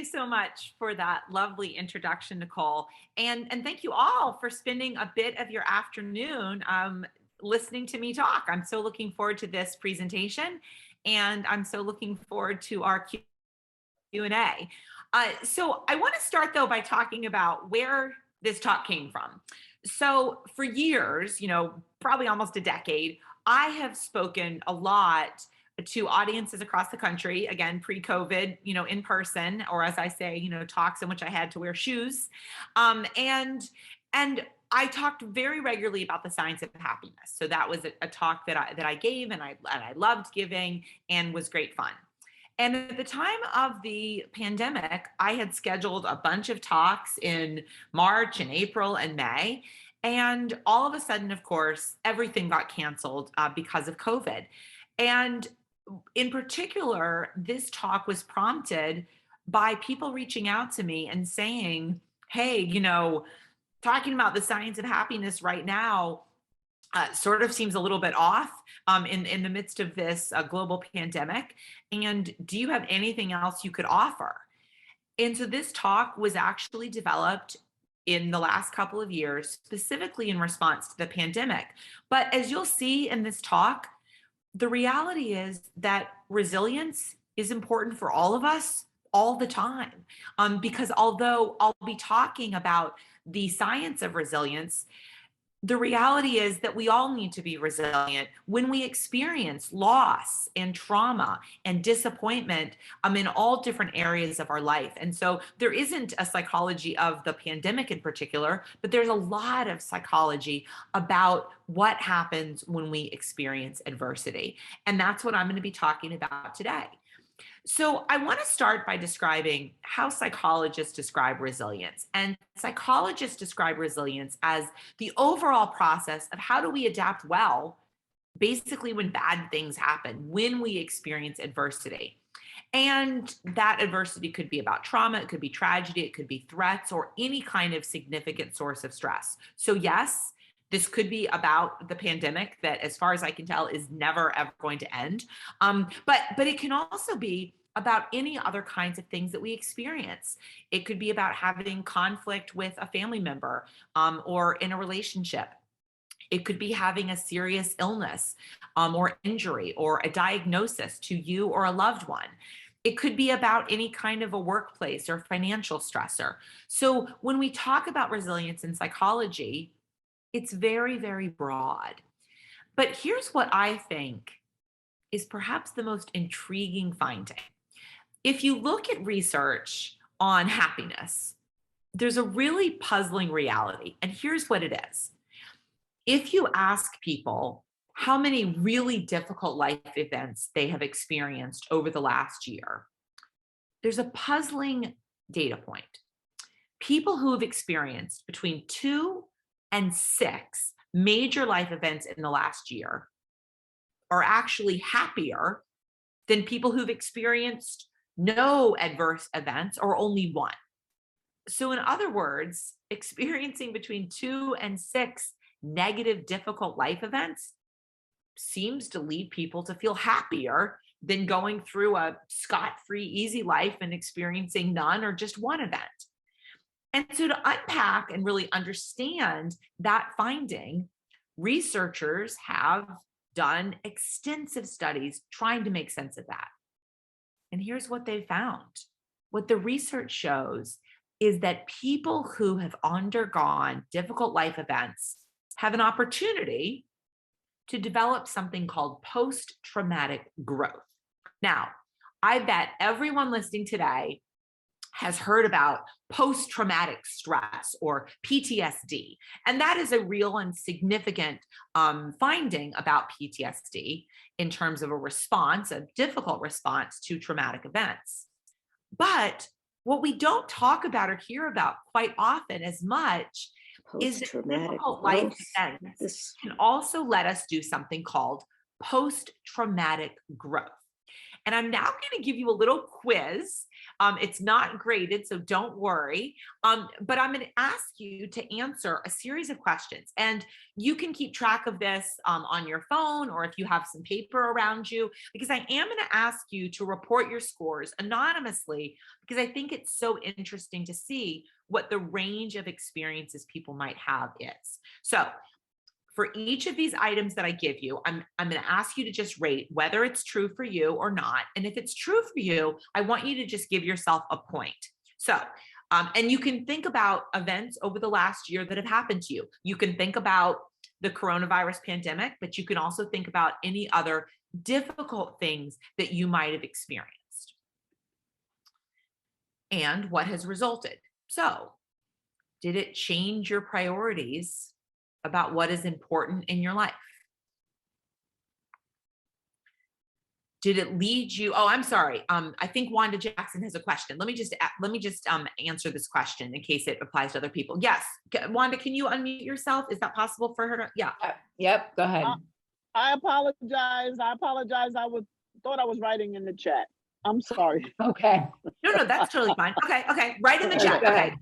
you so much for that lovely introduction, Nicole. And thank you all for spending a bit of your afternoon listening to me talk. I'm so looking forward to this presentation, and I'm so looking forward to our Q&A. So I want to start though by talking about where this talk came from. So for years, probably almost a decade, I have spoken a lot to audiences across the country, again, pre-COVID, in person, or as I say, talks in which I had to wear shoes. And I talked very regularly about the science of happiness. So that was a talk that I gave, and I loved giving, and was great fun. And at the time of the pandemic, I had scheduled a bunch of talks in March and April and May. And all of a sudden, of course, everything got canceled because of COVID. And in particular, this talk was prompted by people reaching out to me and saying, hey, talking about the science of happiness right now sort of seems a little bit off in the midst of this global pandemic. And do you have anything else you could offer? And so this talk was actually developed in the last couple of years, specifically in response to the pandemic. But as you'll see in this talk, the reality is that resilience is important for all of us all the time. Because although I'll be talking about the science of resilience, the reality is that we all need to be resilient when we experience loss and trauma and disappointment in all different areas of our life. And so there isn't a psychology of the pandemic in particular, but there's a lot of psychology about what happens when we experience adversity. And that's what I'm going to be talking about today. So I want to start by describing how psychologists describe resilience. And psychologists describe resilience as the overall process of how do we adapt well, basically when bad things happen, when we experience adversity. And that adversity could be about trauma, it could be tragedy, it could be threats, or any kind of significant source of stress. So yes, this could be about the pandemic that, as far as I can tell, is never ever going to end. But it can also be about any other kinds of things that we experience. It could be about having conflict with a family member or in a relationship. It could be having a serious illness or injury or a diagnosis to you or a loved one. It could be about any kind of a workplace or financial stressor. So when we talk about resilience in psychology, it's very, very broad. But here's what I think is perhaps the most intriguing finding. If you look at research on happiness, there's a really puzzling reality. And here's what it is. If you ask people how many really difficult life events they have experienced over the last year, there's a puzzling data point. People who have experienced between 2 and 6 major life events in the last year are actually happier than people who've experienced no adverse events or only 1. So in other words, experiencing between 2 and 6 negative, difficult life events seems to lead people to feel happier than going through a scot-free, easy life and experiencing none or just 1 event. And so to unpack and really understand that finding, researchers have done extensive studies trying to make sense of that. And here's what they found. What the research shows is that people who have undergone difficult life events have an opportunity to develop something called post-traumatic growth. Now, I bet everyone listening today has heard about post-traumatic stress or PTSD. And that is a real and significant finding about PTSD in terms of a response, a difficult response to traumatic events. But what we don't talk about or hear about quite often as much is that difficult life events can also let us do something called post-traumatic growth. And I'm now going to give you a little quiz It's not graded, so don't worry. But I'm going to ask you to answer a series of questions. And you can keep track of this on your phone, or if you have some paper around you, because I am going to ask you to report your scores anonymously, because I think it's so interesting to see what the range of experiences people might have is. So for each of these items that I give you, I'm going to ask you to just rate whether it's true for you or not. And if it's true for you, I want you to just give yourself a point. So, and you can think about events over the last year that have happened to you. You can think about the coronavirus pandemic, but you can also think about any other difficult things that you might have experienced and what has resulted. So, did it change your priorities about what is important in your life? Did it lead you? Oh, I'm sorry. I think Wanda Jackson has a question. Let me just answer this question in case it applies to other people. Yes, Wanda, can you unmute yourself? Is that possible for her to? Yeah. Yep. Go ahead. I apologize. I thought I was writing in the chat. I'm sorry. Okay. No, that's totally fine. Okay. Right in the chat. Go ahead.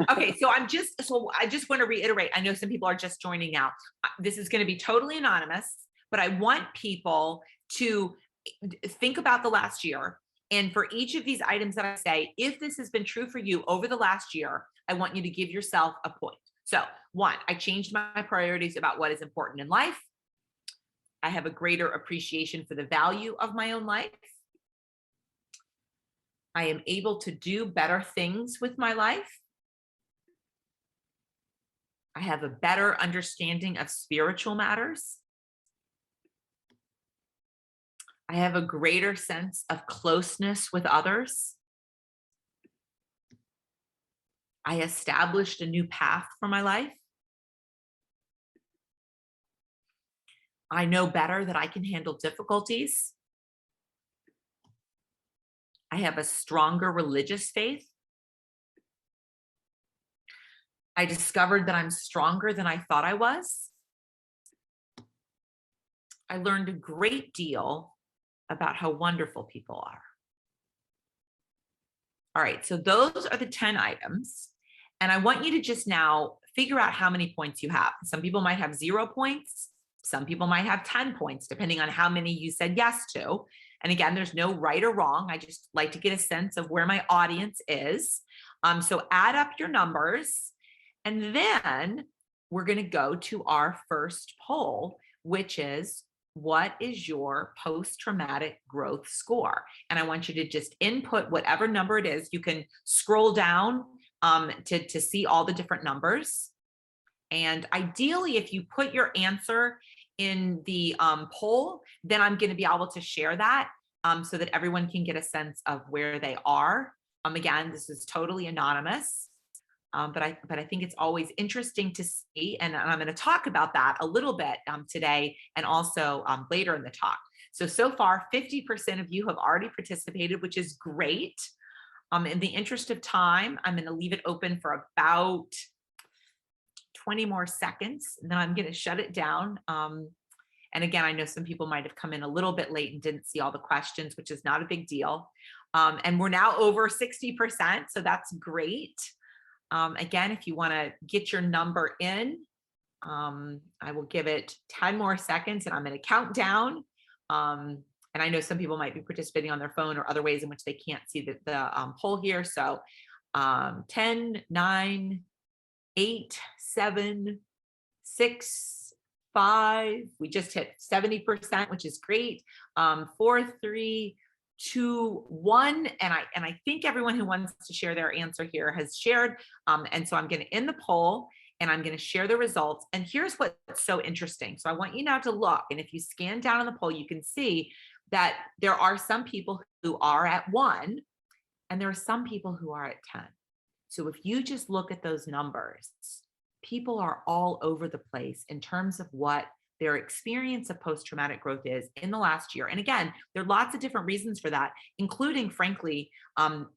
Okay. So I just want to reiterate. I know some people are just joining now. This is going to be totally anonymous, but I want people to think about the last year. And for each of these items that I say, if this has been true for you over the last year, I want you to give yourself a point. So 1, I changed my priorities about what is important in life. I have a greater appreciation for the value of my own life. I am able to do better things with my life. I have a better understanding of spiritual matters. I have a greater sense of closeness with others. I established a new path for my life. I know better that I can handle difficulties. I have a stronger religious faith. I discovered that I'm stronger than I thought I was. I learned a great deal about how wonderful people are. All right, so those are the 10 items. And I want you to just now figure out how many points you have. Some people might have 0 points. Some people might have 10 points, depending on how many you said yes to. And again, there's no right or wrong. I just like to get a sense of where my audience is. So add up your numbers, and then we're going to go to our first poll, which is, what is your post-traumatic growth score? And I want you to just input whatever number it is. You can scroll down to see all the different numbers. And ideally, if you put your answer in the poll, then I'm going to be able to share that so that everyone can get a sense of where they are. Again, this is totally anonymous, but I think it's always interesting to see, and I'm going to talk about that a little bit today and also later in the talk. So far, 50% of you have already participated, which is great. In the interest of time, I'm going to leave it open for about 20 more seconds, and then I'm going to shut it down. And again, I know some people might have come in a little bit late and didn't see all the questions, which is not a big deal. And we're now over 60%, so that's great. Again, if you want to get your number in, I will give it 10 more seconds, and I'm going to count down. And I know some people might be participating on their phone or other ways in which they can't see the poll here. So 10, 9, 8, 7, 6, 5. We just hit 70%, which is great. 4, 3, 2, 1. And I think everyone who wants to share their answer here has shared. And so I'm going to end the poll, and I'm going to share the results. And here's what's so interesting. So I want you now to look, and if you scan down on the poll, you can see that there are some people who are at 1, and there are some people who are at 10. So if you just look at those numbers, people are all over the place in terms of what their experience of post-traumatic growth is in the last year. And again, there are lots of different reasons for that, including, frankly,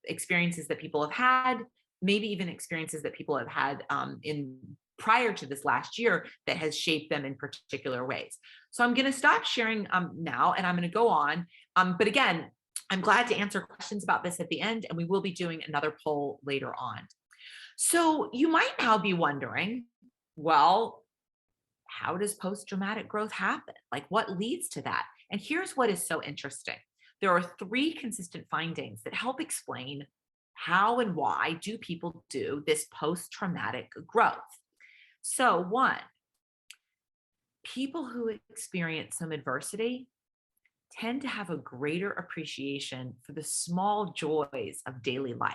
experiences that people have had, maybe even experiences that people have had in prior to this last year that has shaped them in particular ways. So I'm going to stop sharing now, and I'm going to go on. But again, I'm glad to answer questions about this at the end, and we will be doing another poll later on. So you might now be wondering, well, how does post-traumatic growth happen? Like what leads to that? And here's what is so interesting. There are three consistent findings that help explain how and why do people do this post-traumatic growth. So one, people who experience some adversity tend to have a greater appreciation for the small joys of daily life.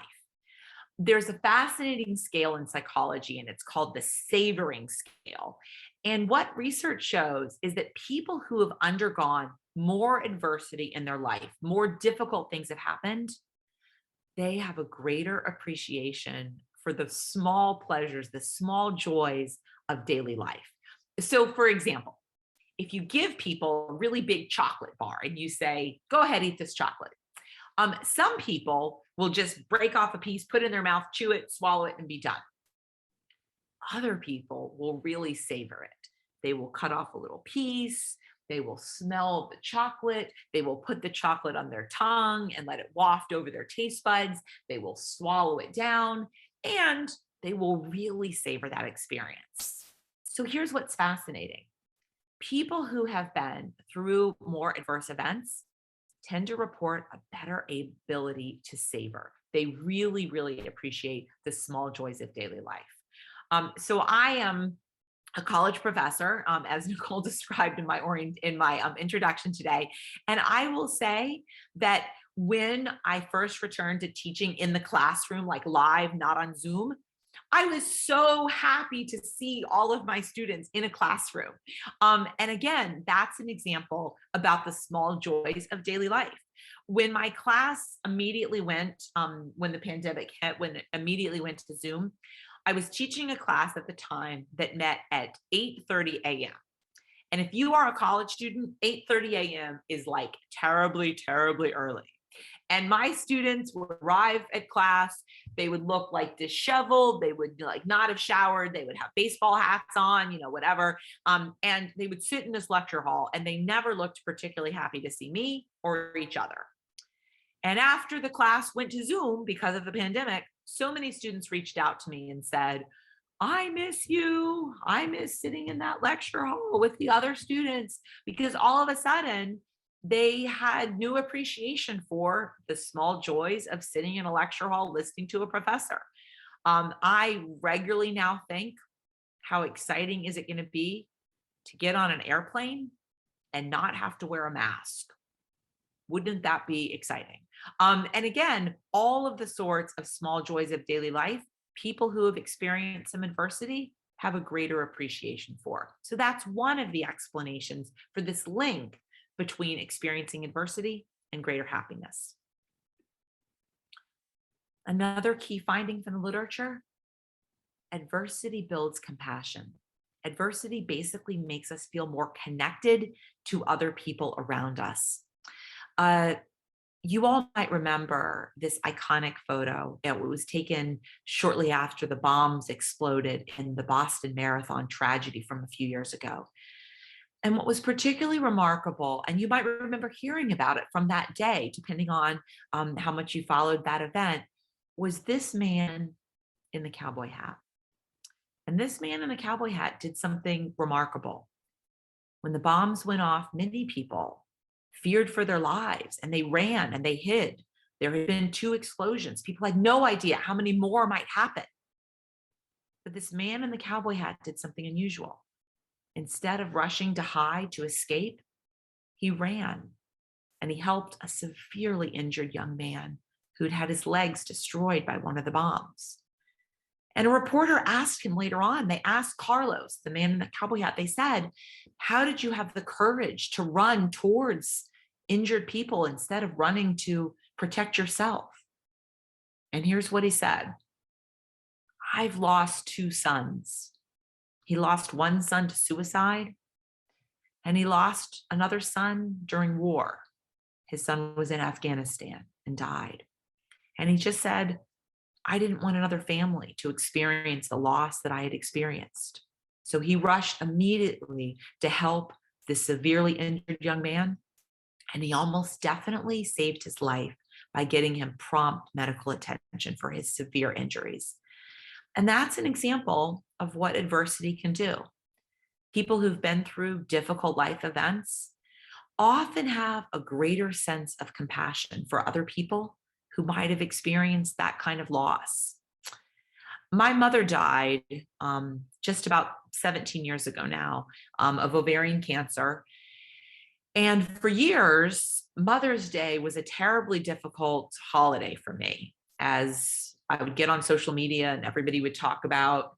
There's a fascinating scale in psychology, and it's called the savoring scale. And what research shows is that people who have undergone more adversity in their life, more difficult things have happened, they have a greater appreciation for the small pleasures, the small joys of daily life. So, for example, if you give people a really big chocolate bar and you say, go ahead, eat this chocolate. Some people will just break off a piece, put it in their mouth, chew it, swallow it, and be done. Other people will really savor it. They will cut off a little piece. They will smell the chocolate. They will put the chocolate on their tongue and let it waft over their taste buds. They will swallow it down, and they will really savor that experience. So here's what's fascinating. People who have been through more adverse events tend to report a better ability to savor. They really, really appreciate the small joys of daily life. So I am a college professor, as Nicole described in my introduction today, and I will say that when I first returned to teaching in the classroom, like live, not on Zoom, I was so happy to see all of my students in a classroom. And again, that's an example about the small joys of daily life. When my class immediately went, when the pandemic hit, when it immediately went to Zoom, I was teaching a class at the time that met at 8:30 a.m. And if you are a college student, 8:30 a.m. is like terribly, terribly early. And my students would arrive at class. They would look like disheveled. They would like not have showered. They would have baseball hats on, whatever. And they would sit in this lecture hall, and they never looked particularly happy to see me or each other. And after the class went to Zoom because of the pandemic, so many students reached out to me and said, I miss you. I miss sitting in that lecture hall with the other students, because all of a sudden they had new appreciation for the small joys of sitting in a lecture hall listening to a professor. I regularly now think, how exciting is it going to be to get on an airplane and not have to wear a mask? Wouldn't that be exciting? And again, all of the sorts of small joys of daily life, people who have experienced some adversity have a greater appreciation for. So that's one of the explanations for this link between experiencing adversity and greater happiness. Another key finding from the literature: adversity builds compassion. Adversity basically makes us feel more connected to other people around us. You all might remember this iconic photo. It was taken shortly after the bombs exploded in the Boston Marathon tragedy from a few years ago. And what was particularly remarkable, and you might remember hearing about it from that day, depending on how much you followed that event, was this man in the cowboy hat. And this man in the cowboy hat did something remarkable. When the bombs went off, many people feared for their lives, and they ran and they hid. There had been 2 explosions. People had no idea how many more might happen. But this man in the cowboy hat did something unusual. Instead of rushing to hide, to escape, he ran, and he helped a severely injured young man who'd had his legs destroyed by one of the bombs. And a reporter asked him later on, they asked Carlos, the man in the cowboy hat, they said, how did you have the courage to run towards injured people instead of running to protect yourself? And here's what he said: I've lost 2 sons. He lost one son to suicide, and he lost another son during war. His son was in Afghanistan and died. And he just said, I didn't want another family to experience the loss that I had experienced. So he rushed immediately to help this severely injured young man, And he almost definitely saved his life by getting him prompt medical attention for his severe injuries. And that's an example of what adversity can do. People who've been through difficult life events often have a greater sense of compassion for other people who might have experienced that kind of loss. My mother died just about 17 years ago now of ovarian cancer. And for years, Mother's Day was a terribly difficult holiday for me, as I would get on social media and everybody would talk about,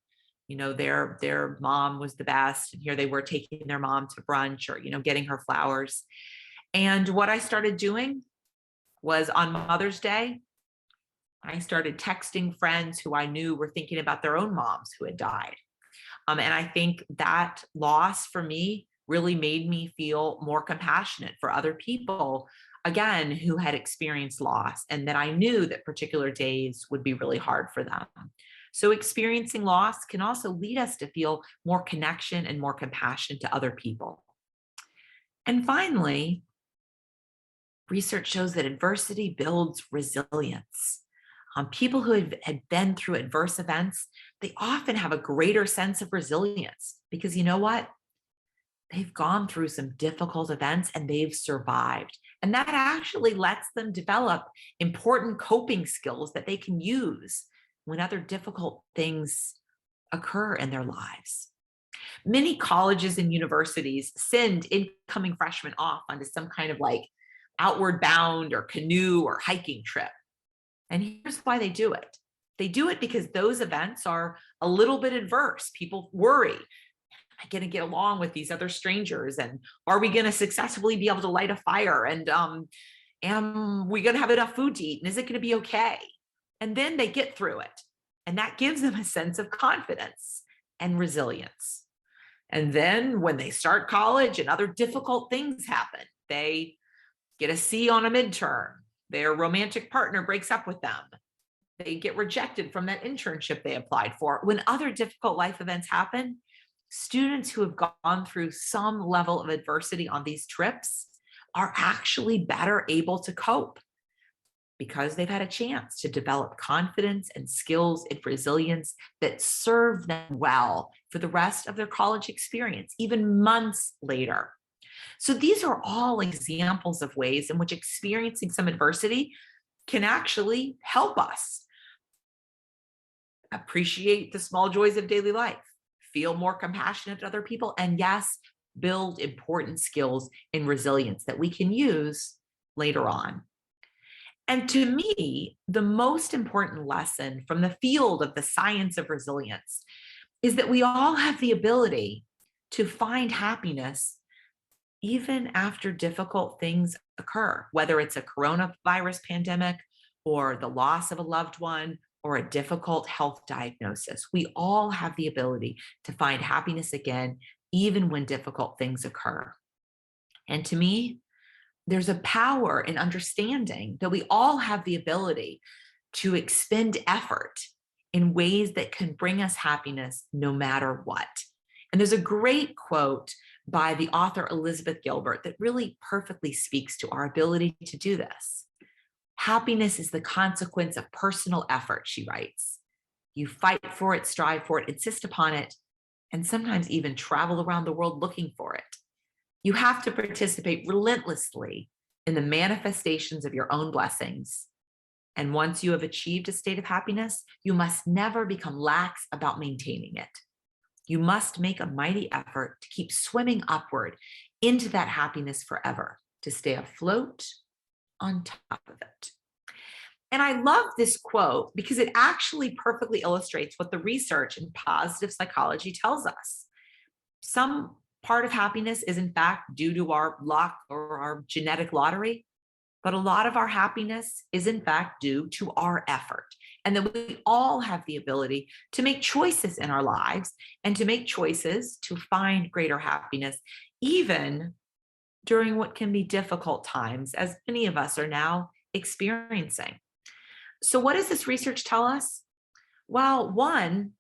their mom was the best. And here they were taking their mom to brunch or, getting her flowers. And what I started doing was on Mother's Day, I started texting friends who I knew were thinking about their own moms who had died. And I think that loss for me really made me feel more compassionate for other people, again, who had experienced loss, and that I knew that particular days would be really hard for them. So, experiencing loss can also lead us to feel more connection and more compassion to other people. And finally, research shows that adversity builds resilience. People who had been through adverse events, they often have a greater sense of resilience because you know what? They've gone through some difficult events and they've survived. And that actually lets them develop important coping skills that they can use when other difficult things occur in their lives. Many colleges and universities send incoming freshmen off onto some kind of like outward bound or canoe or hiking trip. And here's why they do it. They do it because those events are a little bit adverse. People worry, am I going to get along with these other strangers? And are we going to successfully be able to light a fire? And am we going to have enough food to eat? And is it going to be okay? And then they get through it. And that gives them a sense of confidence and resilience. And then when they start college and other difficult things happen, they get a C on a midterm. Their romantic partner breaks up with them. They get rejected from that internship they applied for. When other difficult life events happen, students who have gone through some level of adversity on these trips are actually better able to cope because they've had a chance to develop confidence and skills and resilience that serve them well for the rest of their college experience, even months later. So these are all examples of ways in which experiencing some adversity can actually help us appreciate the small joys of daily life, feel more compassionate to other people, and yes, build important skills in resilience that we can use later on. And to me, the most important lesson from the field of the science of resilience is that we all have the ability to find happiness even after difficult things occur, whether it's a coronavirus pandemic or the loss of a loved one or a difficult health diagnosis. We all have the ability to find happiness again, even when difficult things occur. And to me, there's a power in understanding that we all have the ability to expend effort in ways that can bring us happiness no matter what. And there's a great quote by the author Elizabeth Gilbert that really perfectly speaks to our ability to do this. Happiness is the consequence of personal effort, she writes. You fight for it, strive for it, insist upon it, and sometimes even travel around the world looking for it. You have to participate relentlessly in the manifestations of your own blessings. And once you have achieved a state of happiness, you must never become lax about maintaining it. You must make a mighty effort to keep swimming upward into that happiness forever, to stay afloat on top of it. And I love this quote because it actually perfectly illustrates what the research in positive psychology tells us. Some part of happiness is in fact due to our luck or our genetic lottery, but a lot of our happiness is in fact due to our effort. And that we all have the ability to make choices in our lives and to make choices to find greater happiness, even during what can be difficult times, as many of us are now experiencing. So what does this research tell us? Well, one,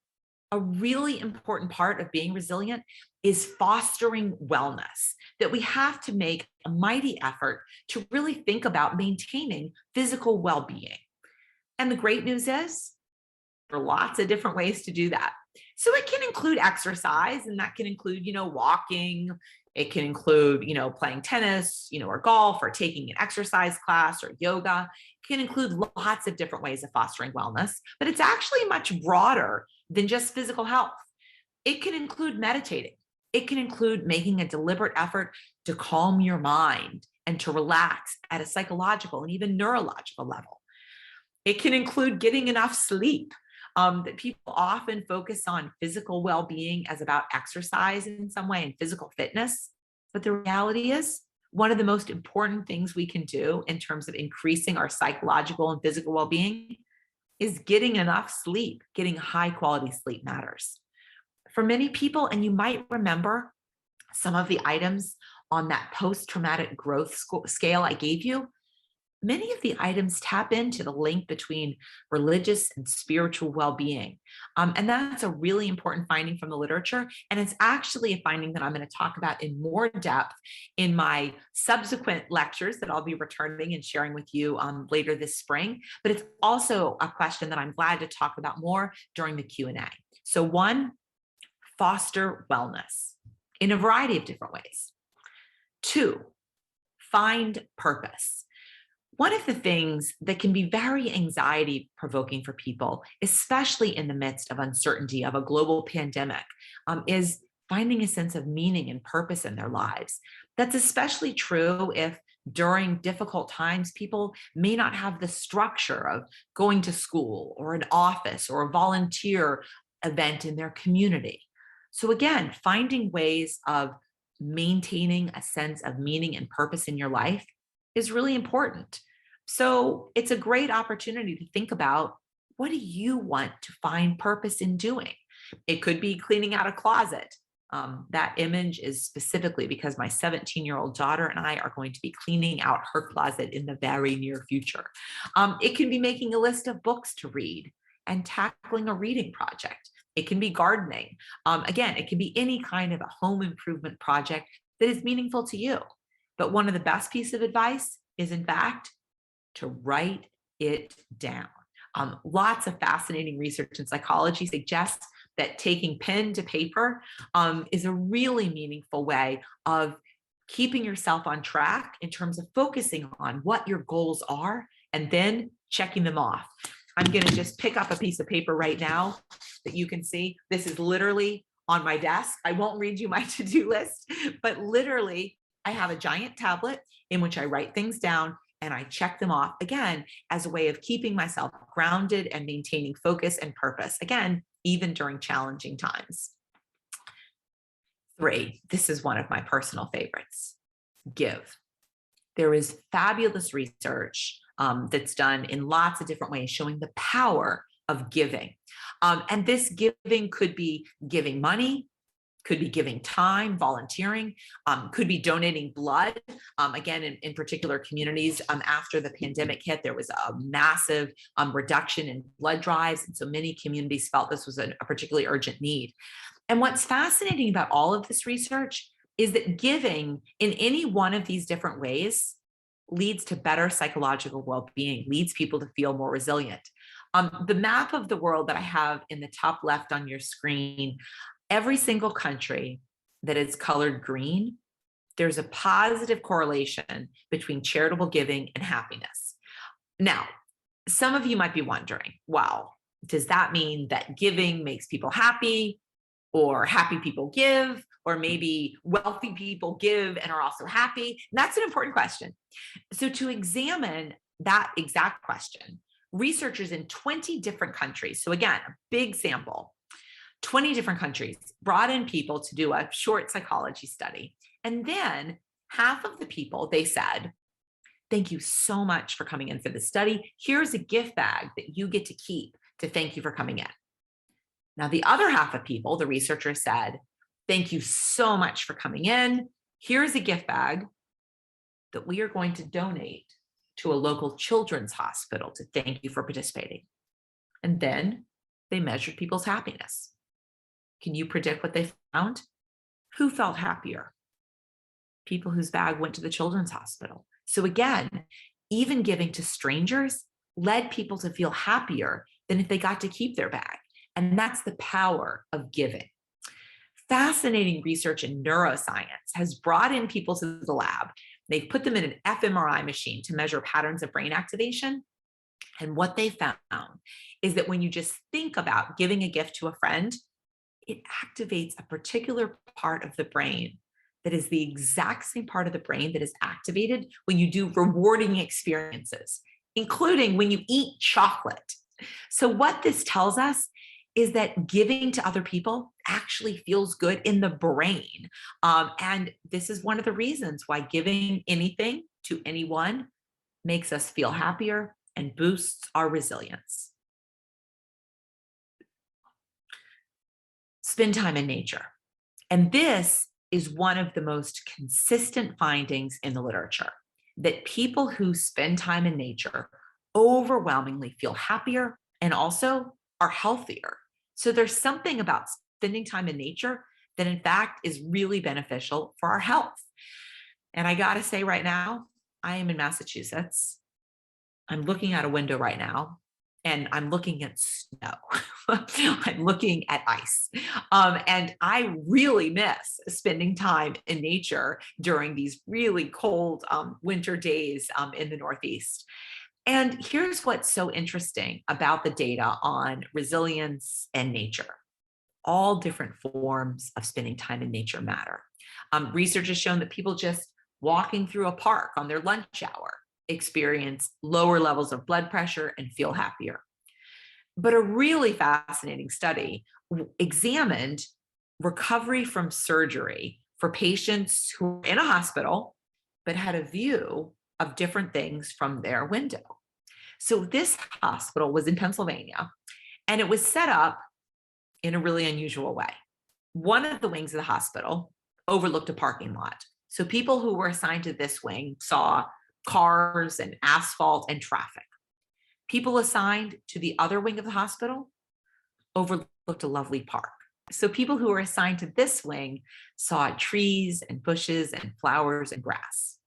a really important part of being resilient is fostering wellness, that we have to make a mighty effort to really think about maintaining physical well being. And the great news is there are lots of different ways to do that. So it can include exercise, and that can include, walking. It can include, playing tennis, or golf, or taking an exercise class or yoga. It can include lots of different ways of fostering wellness, but it's actually much broader than just physical health. It can include meditating. It can include making a deliberate effort to calm your mind and to relax at a psychological and even neurological level. It can include getting enough sleep. That people often focus on physical well being as about exercise in some way and physical fitness. But the reality is, one of the most important things we can do in terms of increasing our psychological and physical well being is getting enough sleep. Getting high quality sleep matters. For many people, and you might remember some of the items on that post traumatic growth scale I gave you, many of the items tap into the link between religious and spiritual well-being. And that's a really important finding from the literature. And it's actually a finding that I'm going to talk about in more depth in my subsequent lectures that I'll be returning and sharing with you later this spring. But it's also a question that I'm glad to talk about more during the Q&A. So one, foster wellness in a variety of different ways. Two, find purpose. One of the things that can be very anxiety provoking for people, especially in the midst of uncertainty of a global pandemic, is finding a sense of meaning and purpose in their lives. That's especially true if during difficult times, people may not have the structure of going to school or an office or a volunteer event in their community. So again, finding ways of maintaining a sense of meaning and purpose in your life is really important. So it's a great opportunity to think about, what do you want to find purpose in doing? It could be cleaning out a closet. That image is specifically because my 17-year-old daughter and I are going to be cleaning out her closet in the very near future. It can be making a list of books to read and tackling a reading project. It can be gardening. Again, it can be any kind of a home improvement project that is meaningful to you. But one of the best pieces of advice is, in fact, to write it down. Lots of fascinating research in psychology suggests that taking pen to paper is a really meaningful way of keeping yourself on track in terms of focusing on what your goals are and then checking them off. I'm going to just pick up a piece of paper right now that you can see. This is literally on my desk. I won't read you my to-do list, but literally I have a giant tablet in which I write things down and I check them off, again, as a way of keeping myself grounded and maintaining focus and purpose, again, even during challenging times. 3, this is one of my personal favorites: give. There is fabulous research that's done in lots of different ways showing the power of giving. And this giving could be giving money, could be giving time, volunteering, could be donating blood. Again, in particular communities, after the pandemic hit, there was a massive reduction in blood drives. And so many communities felt this was a particularly urgent need. And what's fascinating about all of this research is that giving in any one of these different ways leads to better psychological well-being, leads people to feel more resilient. The map of the world that I have in the top left on your screen, every single country that is colored green, there's a positive correlation between charitable giving and happiness. Now, some of you might be wondering, wow, does that mean that giving makes people happy, or happy people give, or maybe wealthy people give and are also happy? And that's an important question. So to examine that exact question, researchers in 20 different countries, so again, a big sample, 20 different countries, brought in people to do a short psychology study. And then half of the people, they said, thank you so much for coming in for the study. Here's a gift bag that you get to keep to thank you for coming in. Now, the other half of people, the researchers said, thank you so much for coming in. Here's a gift bag that we are going to donate to a local children's hospital to thank you for participating. And then they measured people's happiness. Can you predict what they found? Who felt happier? People whose bag went to the children's hospital. So again, even giving to strangers led people to feel happier than if they got to keep their bag. And that's the power of giving. Fascinating research in neuroscience has brought in people to the lab. They've put them in an fMRI machine to measure patterns of brain activation. And what they found is that when you just think about giving a gift to a friend, it activates a particular part of the brain that is the exact same part of the brain that is activated when you do rewarding experiences, including when you eat chocolate. So what this tells us is that giving to other people actually feels good in the brain. And this is one of the reasons why giving anything to anyone makes us feel happier and boosts our resilience. Spend time in nature. And this is one of the most consistent findings in the literature, that people who spend time in nature overwhelmingly feel happier and also are healthier. So there's something about spending time in nature that in fact is really beneficial for our health. And I gotta say right now, I am in Massachusetts. I'm looking out a window right now and I'm looking at snow. I'm looking at ice. And I really miss spending time in nature during these really cold winter days in the Northeast. And here's what's so interesting about the data on resilience and nature. All different forms of spending time in nature matter. Research has shown that people just walking through a park on their lunch hour experience lower levels of blood pressure and feel happier. But a really fascinating study examined recovery from surgery for patients who were in a hospital but had a view of different things from their window. So this hospital was in Pennsylvania, and it was set up in a really unusual way. One of the wings of the hospital overlooked a parking lot. So people who were assigned to this wing saw cars and asphalt and traffic. People assigned to the other wing of the hospital overlooked a lovely park. So people who were assigned to this wing saw trees and bushes and flowers and grass.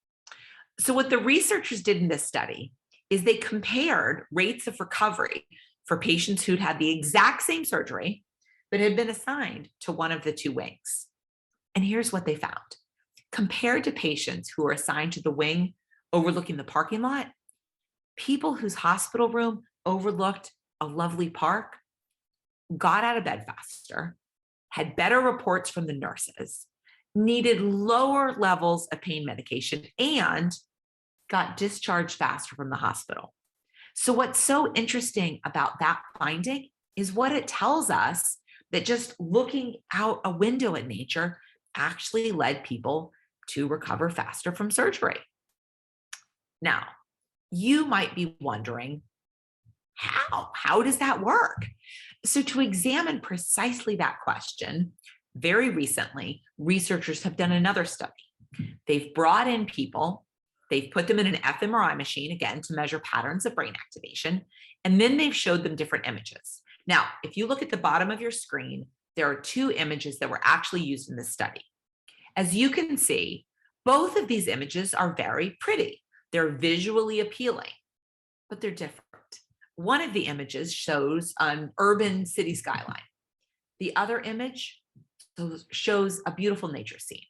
So what the researchers did in this study is they compared rates of recovery for patients who'd had the exact same surgery, but had been assigned to one of the two wings. And here's what they found. Compared to patients who were assigned to the wing overlooking the parking lot, people whose hospital room overlooked a lovely park got out of bed faster, had better reports from the nurses, needed lower levels of pain medication, and got discharged faster from the hospital. So what's so interesting about that finding is what it tells us, that just looking out a window at nature actually led people to recover faster from surgery. Now, you might be wondering, how does that work? So to examine precisely that question, very recently, researchers have done another study. They've brought in people, they've put them in an fMRI machine, again, to measure patterns of brain activation, and then they've showed them different images. Now, if you look at the bottom of your screen, there are two images that were actually used in this study. As you can see, both of these images are very pretty. They're visually appealing, but they're different. One of the images shows an urban city skyline. The other image shows a beautiful nature scene.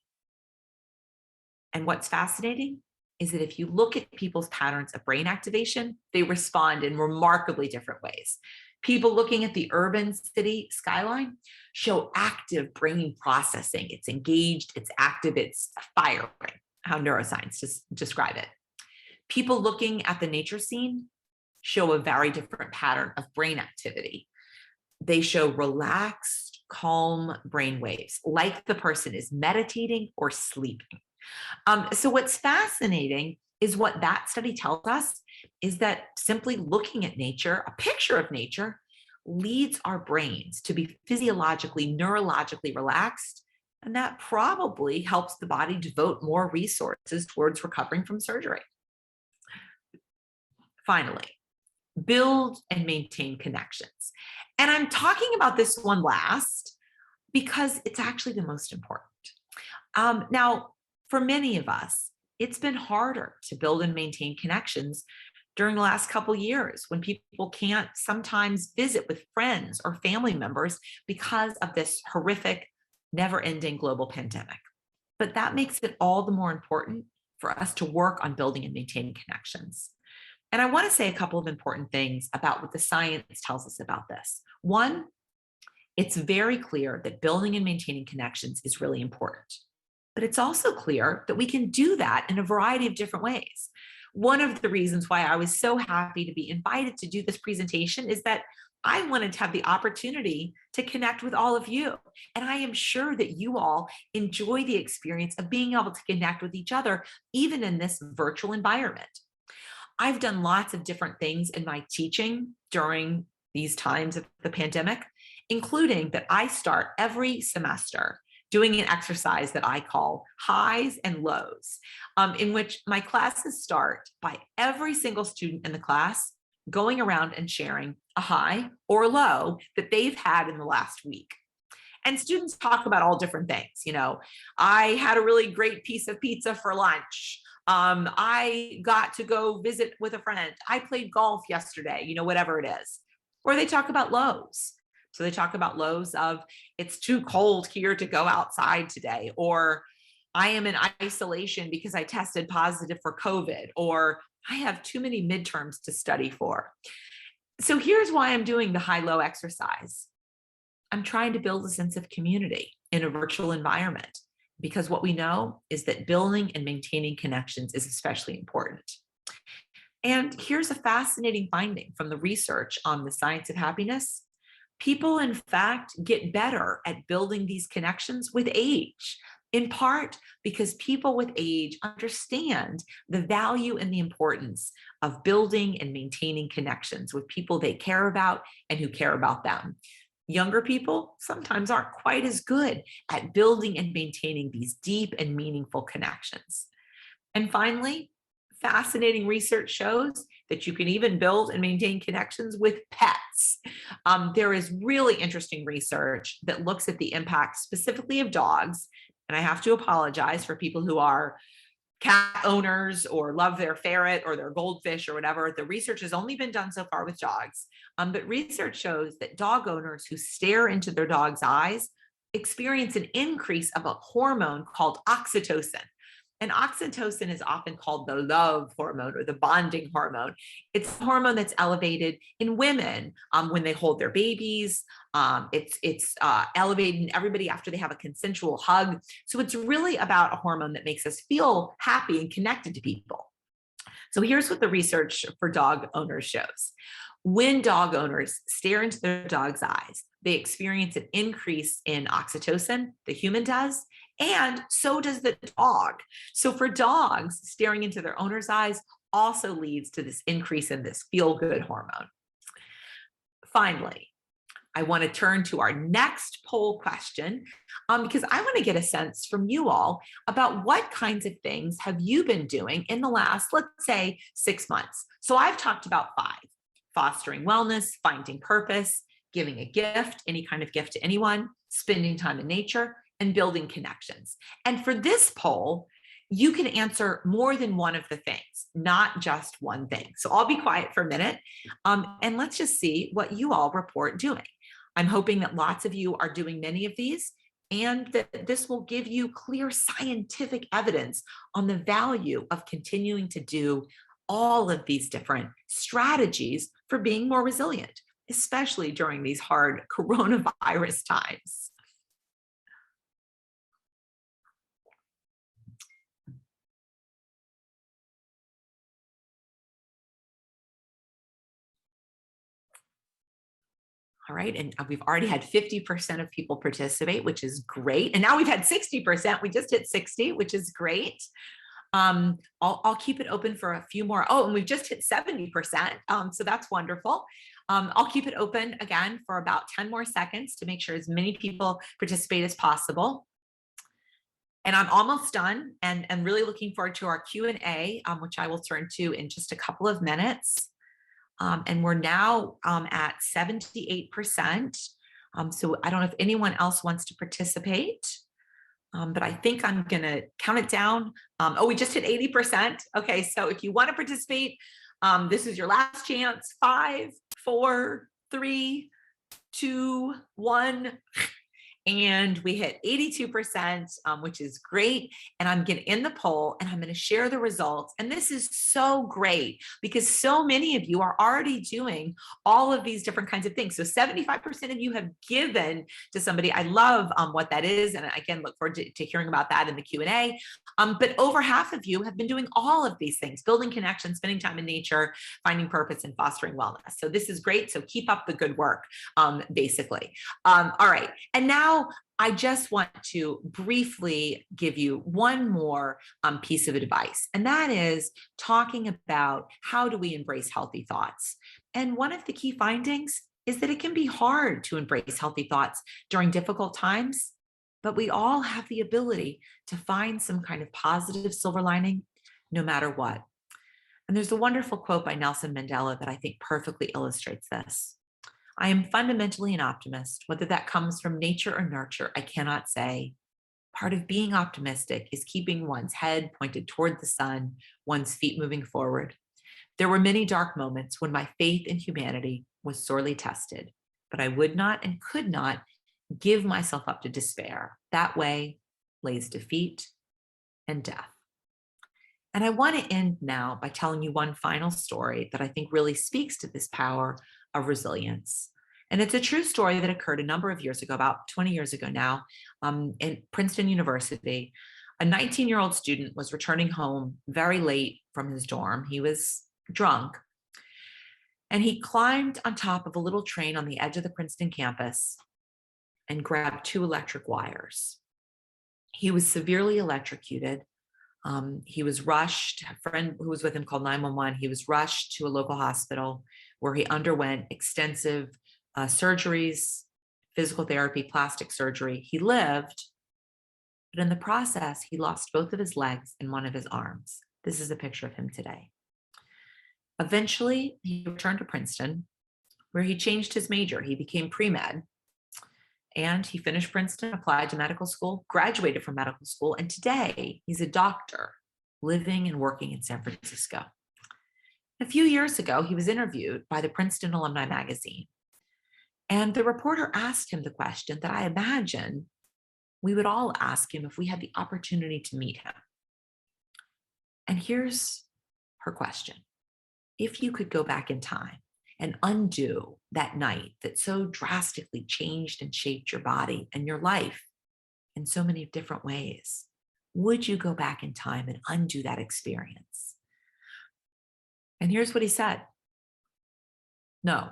And what's fascinating is that if you look at people's patterns of brain activation, they respond in remarkably different ways. People looking at the urban city skyline show active brain processing. It's engaged, it's active, it's firing, how neuroscience describe it. People looking at the nature scene show a very different pattern of brain activity. They show relaxed, calm brain waves, like the person is meditating or sleeping. So what's fascinating is what that study tells us is that simply looking at nature, a picture of nature, leads our brains to be physiologically, neurologically relaxed, and that probably helps the body devote more resources towards recovering from surgery. Finally, build and maintain connections. And I'm talking about this one last because it's actually the most important. Now, for many of us, it's been harder to build and maintain connections during the last couple years when people can't sometimes visit with friends or family members because of this horrific, never-ending global pandemic. But that makes it all the more important for us to work on building and maintaining connections. And I want to say a couple of important things about what the science tells us about this. One, it's very clear that building and maintaining connections is really important. But it's also clear that we can do that in a variety of different ways. One of the reasons why I was so happy to be invited to do this presentation is that I wanted to have the opportunity to connect with all of you. And I am sure that you all enjoy the experience of being able to connect with each other, even in this virtual environment. I've done lots of different things in my teaching during these times of the pandemic, including that I start every semester doing an exercise that I call highs and lows, in which my classes start by every single student in the class going around and sharing a high or a low that they've had in the last week. And students talk about all different things. You know, I had a really great piece of pizza for lunch. I got to go visit with a friend. I played golf yesterday, you know, whatever it is. Or they talk about lows. So they talk about lows of it's too cold here to go outside today, or I am in isolation because I tested positive for COVID, or I have too many midterms to study for. So here's why I'm doing the high-low exercise. I'm trying to build a sense of community in a virtual environment, because what we know is that building and maintaining connections is especially important. And here's a fascinating finding from the research on the science of happiness. People, in fact, get better at building these connections with age, in part because people with age understand the value and the importance of building and maintaining connections with people they care about and who care about them. Younger people sometimes aren't quite as good at building and maintaining these deep and meaningful connections. And finally, fascinating research shows that you can even build and maintain connections with pets. There is really interesting research that looks at the impact specifically of dogs. And I have to apologize for people who are cat owners or love their ferret or their goldfish or whatever. The research has only been done so far with dogs. But research shows that dog owners who stare into their dog's eyes experience an increase of a hormone called oxytocin. And oxytocin is often called the love hormone or the bonding hormone. It's a hormone that's elevated in women when they hold their babies. It's elevated in everybody after they have a consensual hug. So it's really about a hormone that makes us feel happy and connected to people. So here's what the research for dog owners shows. When dog owners stare into their dog's eyes, they experience an increase in oxytocin, the human does, and so does the dog. So for dogs, staring into their owner's eyes also leads to this increase in this feel-good hormone. Finally, I want to turn to our next poll question because I want to get a sense from you all about what kinds of things have you been doing in the last, let's say, 6 months. So I've talked about 5: fostering wellness, finding purpose, giving a gift, any kind of gift to anyone, spending time in nature, and building connections. And for this poll, you can answer more than one of the things, not just one thing. So I'll be quiet for a minute and let's just see what you all report doing. I'm hoping that lots of you are doing many of these and that this will give you clear scientific evidence on the value of continuing to do all of these different strategies for being more resilient, especially during these hard coronavirus times. All right, and we've already had 50% of people participate, which is great. And now we've had 60%. We just hit 60, which is great. I'll keep it open for a few more. Oh, and we've just hit 70%. So that's wonderful. I'll keep it open again for about 10 more seconds to make sure as many people participate as possible. And I'm almost done and really looking forward to our Q&A, which I will turn to in just a couple of minutes. And we're now at 78%. So I don't know if anyone else wants to participate, but I think I'm gonna count it down. Oh, we just hit 80%. Okay, so if you want to participate, this is your last chance. 5, 4, 3, 2, 1. And we hit 82%, which is great. And I'm going to end the poll and I'm going to share the results. And this is so great because so many of you are already doing all of these different kinds of things. So 75% of you have given to somebody. I love what that is. And again, look forward to hearing about that in the Q&A. But over half of you have been doing all of these things, building connections, spending time in nature, finding purpose, and fostering wellness. So this is great. So keep up the good work, basically. All right. And now I just want to briefly give you one more piece of advice, and that is talking about how do we embrace healthy thoughts. And one of the key findings is that it can be hard to embrace healthy thoughts during difficult times, but we all have the ability to find some kind of positive silver lining no matter what. And there's a wonderful quote by Nelson Mandela that I think perfectly illustrates this. I am fundamentally an optimist. Whether that comes from nature or nurture, I cannot say. Part of being optimistic is keeping one's head pointed toward the sun, one's feet moving forward. There were many dark moments when my faith in humanity was sorely tested, but I would not and could not give myself up to despair. That way lays defeat and death. And I want to end now by telling you one final story that I think really speaks to this power of resilience. And it's a true story that occurred a number of years ago, about 20 years ago now, in Princeton University. A 19-year-old student was returning home very late from his dorm. He was drunk, and he climbed on top of a little train on the edge of the Princeton campus and grabbed 2 electric wires. He was severely electrocuted. He was rushed. A friend who was with him called 911. He was rushed to a local hospital where he underwent extensive surgeries, physical therapy, plastic surgery. He lived, but in the process, he lost both of his legs and one of his arms. This is a picture of him today. Eventually, he returned to Princeton, where he changed his major. He became pre-med, and he finished Princeton, applied to medical school, graduated from medical school, and today he's a doctor living and working in San Francisco. A few years ago, he was interviewed by the Princeton Alumni Magazine, and the reporter asked him the question that I imagine we would all ask him if we had the opportunity to meet him. And here's her question. If you could go back in time and undo that night that so drastically changed and shaped your body and your life in so many different ways, would you go back in time and undo that experience? And here's what he said. No.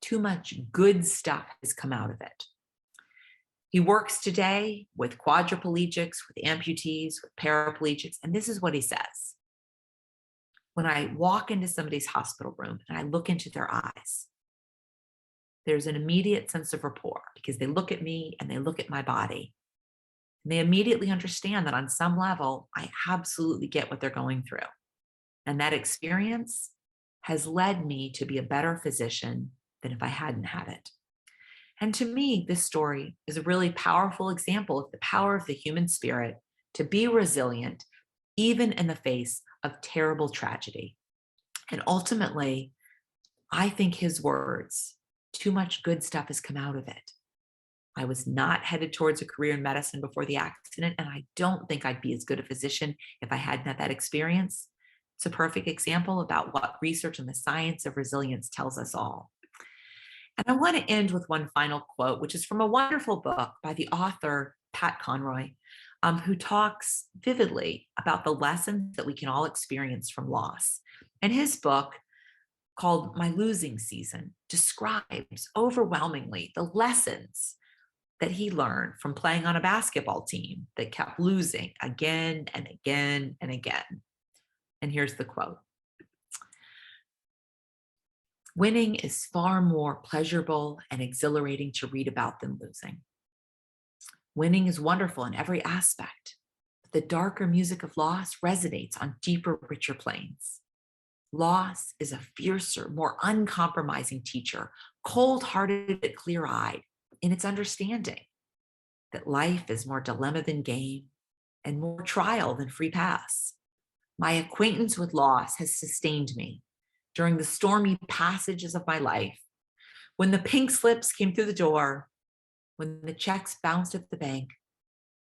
Too much good stuff has come out of it. He works today with quadriplegics, with amputees, with paraplegics, and this is what he says. When I walk into somebody's hospital room and I look into their eyes, there's an immediate sense of rapport because they look at me and they look at my body. And they immediately understand that on some level, I absolutely get what they're going through. And that experience has led me to be a better physician than if I hadn't had it. And to me, this story is a really powerful example of the power of the human spirit to be resilient, even in the face of terrible tragedy. And ultimately, I think his words, too much good stuff has come out of it. I was not headed towards a career in medicine before the accident, and I don't think I'd be as good a physician if I hadn't had that experience. It's a perfect example about what research and the science of resilience tells us all. And I want to end with one final quote, which is from a wonderful book by the author, Pat Conroy, who talks vividly about the lessons that we can all experience from loss. And his book, called My Losing Season, describes overwhelmingly the lessons that he learned from playing on a basketball team that kept losing again and again and again. And here's the quote. Winning is far more pleasurable and exhilarating to read about than losing. Winning is wonderful in every aspect, but the darker music of loss resonates on deeper, richer planes. Loss is a fiercer, more uncompromising teacher, cold-hearted but clear-eyed in its understanding that life is more dilemma than game and more trial than free pass. My acquaintance with loss has sustained me during the stormy passages of my life, when the pink slips came through the door, when the checks bounced at the bank,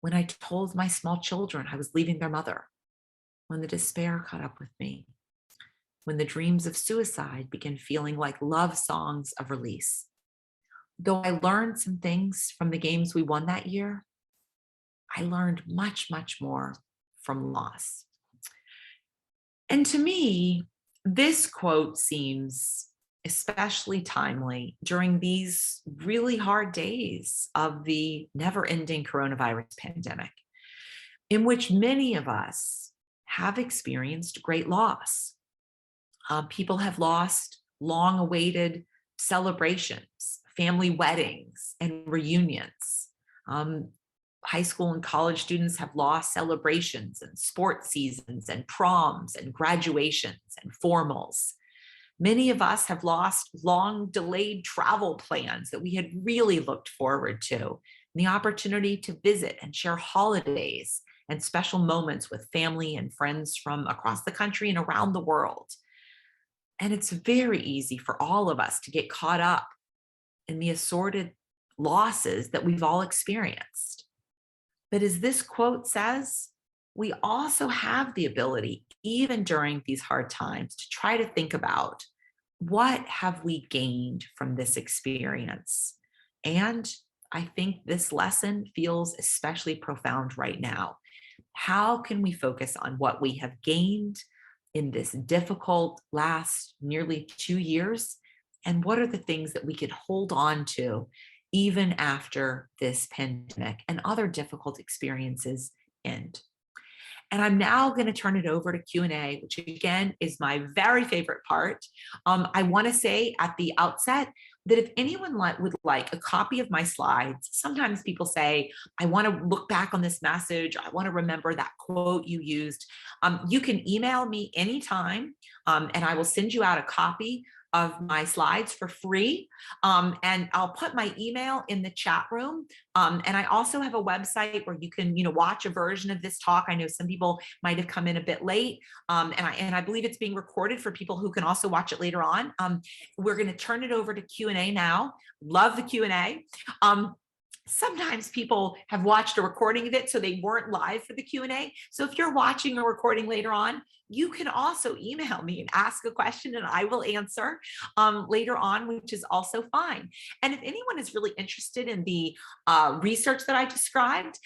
when I told my small children I was leaving their mother, when the despair caught up with me, when the dreams of suicide began feeling like love songs of release. Though I learned some things from the games we won that year, I learned much, much more from loss. And to me, this quote seems especially timely during these really hard days of the never ending coronavirus pandemic, in which many of us have experienced great loss. People have lost long awaited celebrations, family weddings, and reunions. Um, High school and college students have lost celebrations and sports seasons and proms and graduations and formals. Many of us have lost long delayed travel plans that we had really looked forward to, and the opportunity to visit and share holidays and special moments with family and friends from across the country and around the world. And it's very easy for all of us to get caught up in the assorted losses that we've all experienced. But as this quote says, we also have the ability, even during these hard times, to try to think about what have we gained from this experience? And I think this lesson feels especially profound right now. How can we focus on what we have gained in this difficult last nearly 2 years? And what are the things that we could hold on to even after this pandemic and other difficult experiences end? And I'm now going to turn it over to Q&A, which again is my very favorite part. I want to say at the outset that if anyone would like a copy of my slides, sometimes people say, I want to look back on this message. I want to remember that quote you used. You can email me anytime, and I will send you out a copy of my slides for free. And I'll put my email in the chat room. And I also have a website where you can, watch a version of this talk. I know some people might have come in a bit late. And I believe it's being recorded for people who can also watch it later on. We're going to turn it over to Q&A now. Love the Q&A. Sometimes people have watched a recording of it, so they weren't live for the Q&A. So if you're watching a recording later on, you can also email me and ask a question and I will answer later on, which is also fine. And if anyone is really interested in the research that I described,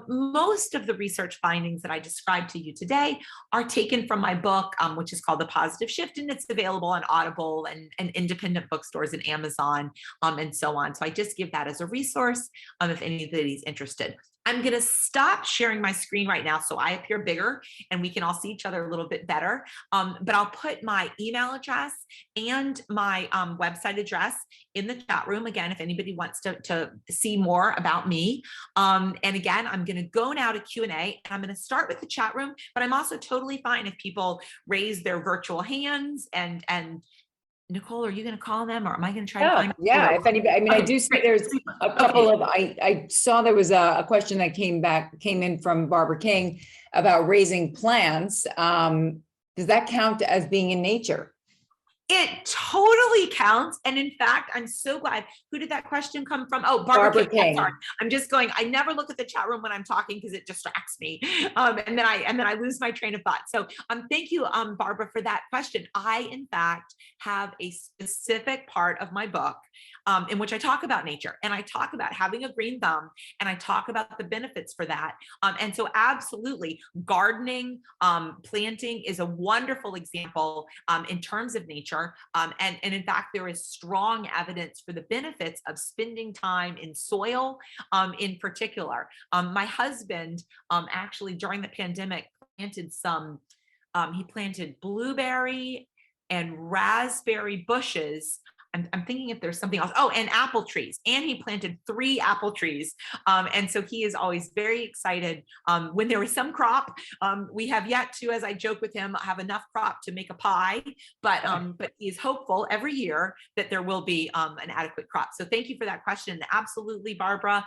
most of the research findings that I described to you today are taken from my book, which is called The Positive Shift, and it's available on Audible and independent bookstores and Amazon and so on. So I just give that as a resource if anybody's interested. I'm going to stop sharing my screen right now so I appear bigger and we can all see each other a little bit better. But I'll put my email address and my website address in the chat room. Again, if anybody wants to see more about me. And again, I'm going to go now to Q&A, and I'm going to start with the chat room, but I'm also totally fine if people raise their virtual hands and Nicole, are you going to call them, or am I going to try to find? Yeah. If anybody, I do see there's a couple of, I saw there was a question that came in from Barbara King about raising plants. Does that count as being in nature? It totally counts. And in fact, I'm so glad. Who did that question come from? Oh, Barbara King. Sorry. I'm just going, I never look at the chat room when I'm talking because it distracts me. And then I lose my train of thought. So thank you, Barbara, for that question. I, in fact, have a specific part of my book in which I talk about nature, and I talk about having a green thumb, and I talk about the benefits for that. And so absolutely, gardening, planting is a wonderful example in terms of nature. And in fact, there is strong evidence for the benefits of spending time in soil in particular. My husband actually during the pandemic planted he planted blueberry and raspberry bushes I'm thinking if there's something else. Oh, and apple trees. And he planted 3 apple trees. And so he is always very excited. When there was some crop, we have yet to, as I joke with him, have enough crop to make a pie. But he is hopeful every year that there will be an adequate crop. So thank you for that question. Absolutely, Barbara.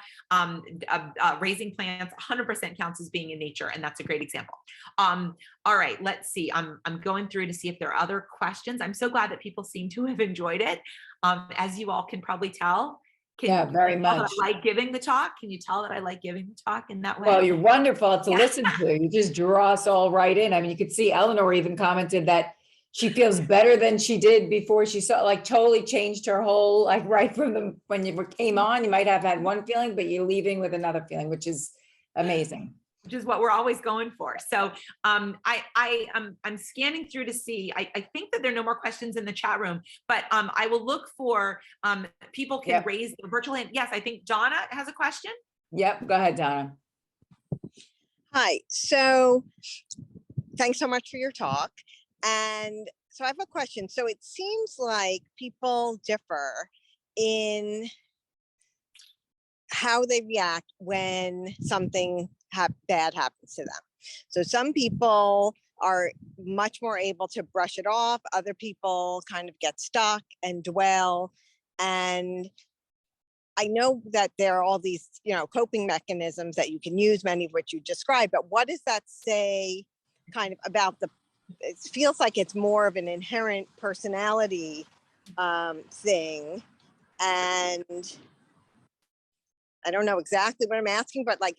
Raising plants 100% counts as being in nature, and that's a great example. All right, let's see. I'm going through to see if there are other questions. I'm so glad that people seem to have enjoyed it. As you all can probably tell. Yeah, very you tell that much. I like giving the talk. Can you tell that I like giving the talk in that way? Well, you're wonderful to Yeah. listen to. You just draw us all right in. I mean, you could see Eleanor even commented that she feels better than she did before she saw, like totally changed her whole, like right from when you came on, you might have had one feeling, but you're leaving with another feeling, which is amazing. Which is what we're always going for. So I'm scanning through to see, I think that there are no more questions in the chat room, but I will look for people can raise the virtual hand. Yes, I think Donna has a question. Yep, go ahead, Donna. Hi, so thanks so much for your talk. And so I have a question. So it seems like people differ in how they react when something bad happens to them. So some people are much more able to brush it off. Other people kind of get stuck and dwell. And I know that there are all these, coping mechanisms that you can use, many of which you described, but what does that say kind of about it feels like it's more of an inherent personality thing. And I don't know exactly what I'm asking, but like,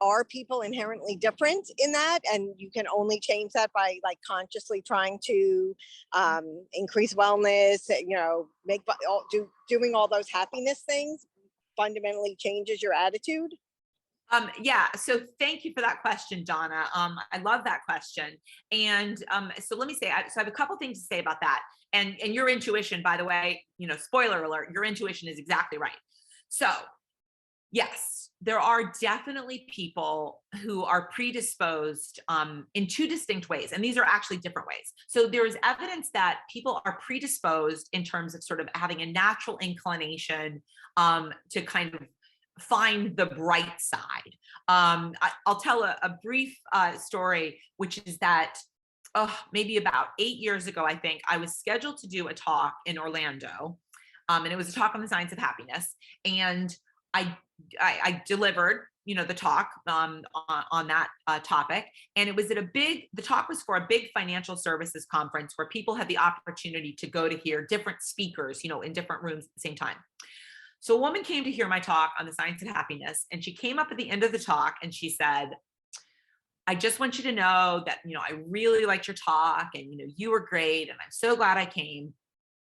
are people inherently different in that? And you can only change that by like consciously trying to increase wellness, doing all those happiness things fundamentally changes your attitude? Yeah, so thank you for that question, Donna. I love that question. And so let me say, so I have a couple things to say about that. And your intuition, by the way, spoiler alert, your intuition is exactly right. So yes, there are definitely people who are predisposed in 2 distinct ways. And these are actually different ways. So there is evidence that people are predisposed in terms of sort of having a natural inclination to kind of find the bright side. I'll tell a brief story, which is that maybe about 8 years ago, I think, I was scheduled to do a talk in Orlando. And it was a talk on the science of happiness. And I delivered, the talk on that topic. And it was the talk was for a big financial services conference where people had the opportunity to go to hear different speakers, in different rooms at the same time. So a woman came to hear my talk on the science of happiness, and she came up at the end of the talk and she said, I just want you to know that, I really liked your talk and, you were great. And I'm so glad I came.